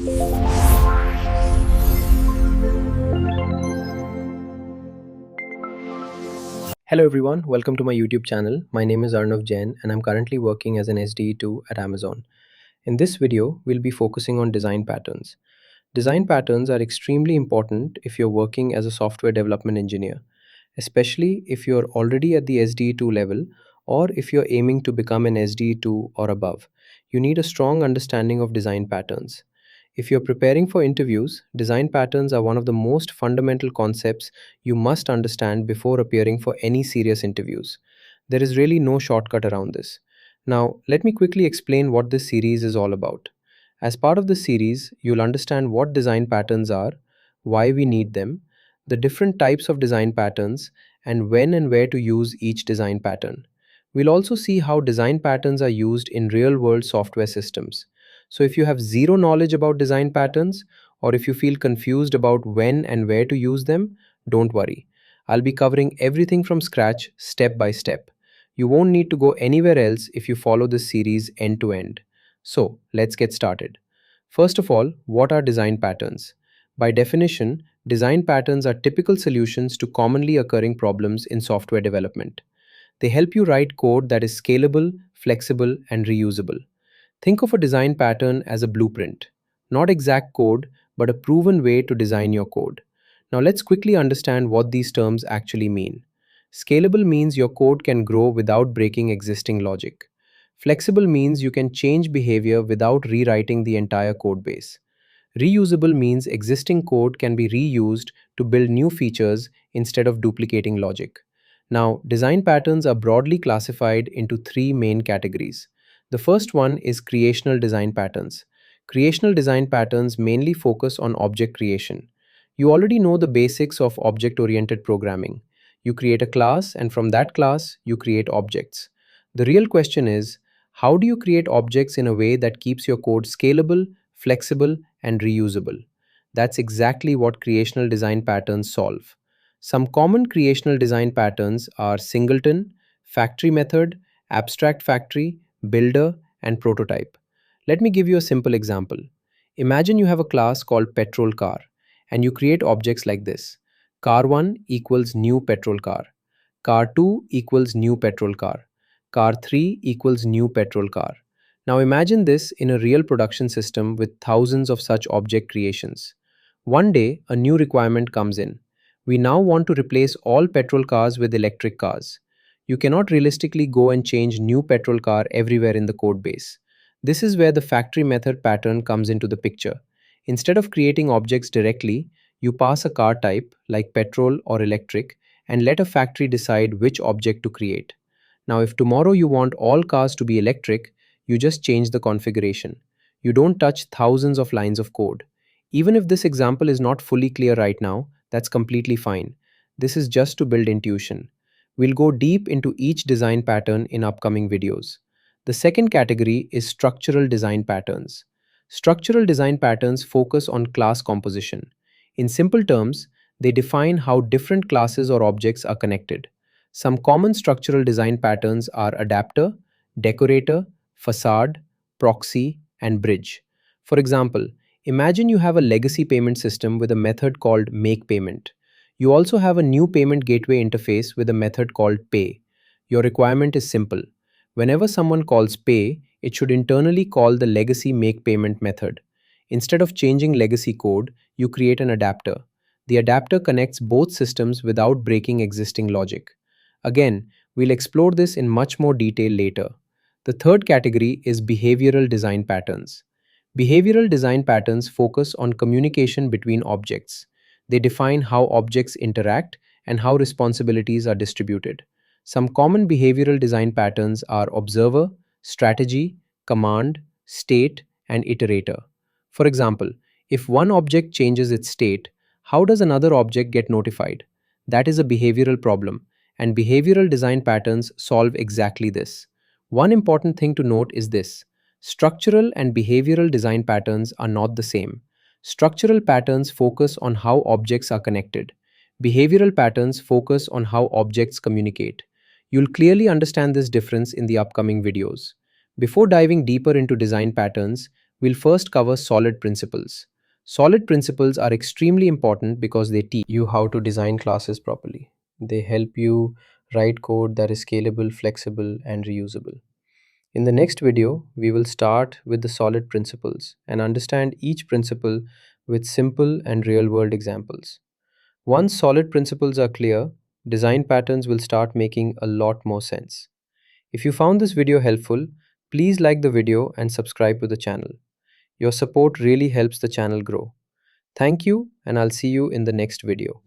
Hello everyone, welcome to my YouTube channel. My name is Arnav Jain and I'm currently working as an SDE2 at Amazon. In this video, we'll be focusing on design patterns. Design patterns are extremely important if you're working as a software development engineer, especially if you're already at the SDE2 level or if you're aiming to become an SDE2 or above. You need a strong understanding of design patterns. If you're preparing for interviews, design patterns are one of the most fundamental concepts you must understand before appearing for any serious interviews. There is really no shortcut around this. Now, let me quickly explain what this series is all about. As part of this series, you'll understand what design patterns are, why we need them, the different types of design patterns, and when and where to use each design pattern. We'll also see how design patterns are used in real world software systems. So, if you have zero knowledge about design patterns, or if you feel confused about when and where to use them, don't worry. I'll be covering everything from scratch, step by step. You won't need to go anywhere else if you follow this series end to end. So, let's get started. First of all, what are design patterns? By definition, design patterns are typical solutions to commonly occurring problems in software development. They help you write code that is scalable, flexible, and reusable. Think of a design pattern as a blueprint, not exact code, but a proven way to design your code. Now let's quickly understand what these terms actually mean. Scalable means your code can grow without breaking existing logic. Flexible means you can change behavior without rewriting the entire code base. Reusable means existing code can be reused to build new features instead of duplicating logic. Now, design patterns are broadly classified into three main categories. The first one is creational design patterns. Creational design patterns mainly focus on object creation. You already know the basics of object oriented programming. You create a class, and from that class, you create objects. The real question is, how do you create objects in a way that keeps your code scalable, flexible, and reusable? That's exactly what creational design patterns solve. Some common creational design patterns are singleton, factory method, abstract factory, builder, and prototype. Let me give you a simple example. Imagine you have a class called petrol car, and you create objects like this. Car 1 equals new petrol car. Car 2 equals new petrol car. Car 3 equals new petrol car. Now imagine this in a real production system with thousands of such object creations. One day, a new requirement comes in. We now want to replace all petrol cars with electric cars. You cannot realistically go and change new petrol car everywhere in the code base. This is where the factory method pattern comes into the picture. Instead of creating objects directly, you pass a car type like petrol or electric and let a factory decide which object to create. Now, if tomorrow you want all cars to be electric, you just change the configuration. You don't touch thousands of lines of code. Even if this example is not fully clear right now, that's completely fine. This is just to build intuition. We'll go deep into each design pattern in upcoming videos. The second category is structural design patterns. Structural design patterns focus on class composition. In simple terms, they define how different classes or objects are connected. Some common structural design patterns are adapter, decorator, facade, proxy, and bridge. For example, imagine you have a legacy payment system with a method called make payment. You also have a new payment gateway interface with a method called pay. Your requirement is simple. Whenever someone calls pay, it should internally call the legacy make payment method. Instead of changing legacy code, you create an adapter. The adapter connects both systems without breaking existing logic. Again, we'll explore this in much more detail later. The third category is behavioral design patterns. Behavioral design patterns focus on communication between objects. They define how objects interact and how responsibilities are distributed. Some common behavioral design patterns are observer, strategy, command, state, and iterator. For example, if one object changes its state, how does another object get notified? That is a behavioral problem, and behavioral design patterns solve exactly this. One important thing to note is this: structural and behavioral design patterns are not the same. Structural patterns focus on how objects are connected. Behavioral patterns focus on how objects communicate. You'll clearly understand this difference in the upcoming videos. Before diving deeper into design patterns, we'll first cover solid principles. Solid principles are extremely important because they teach you how to design classes properly. They help you write code that is scalable, flexible, and reusable. In the next video, we will start with the solid principles and understand each principle with simple and real world examples. Once solid principles are clear, design patterns will start making a lot more sense. If you found this video helpful, please like the video and subscribe to the channel. Your support really helps the channel grow. Thank you, and I'll see you in the next video.